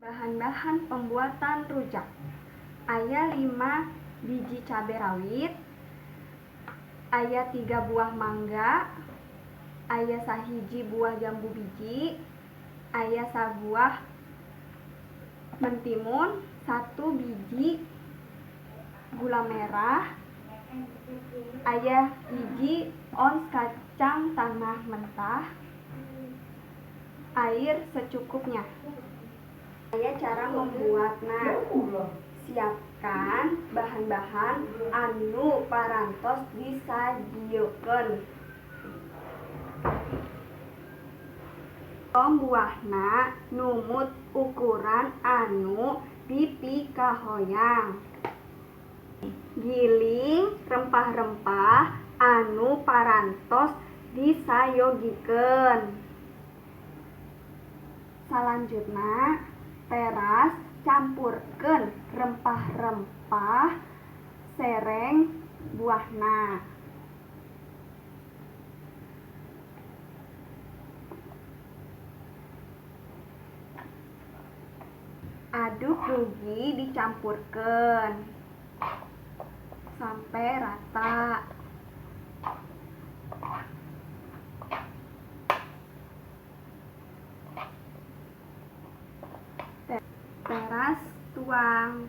Bahan-bahan pembuatan rujak. Aya 5 biji cabai rawit, aya 3 buah mangga, aya sahiji buah jambu biji, aya sabuah mentimun, 1 biji gula merah, aya hiji ons kacang tanah mentah, air secukupnya. Cara membuatna. Siapkan bahan-bahan anu parantos disajieun. Buahna numut ukuran anu dipikahoyang. Giling rempah-rempah anu parantos disayogikeun. Salanjutna peras campurkeun rempah-rempah sereng buahna. Aduk rugi dicampurkeun sampai rata. Peras tuang.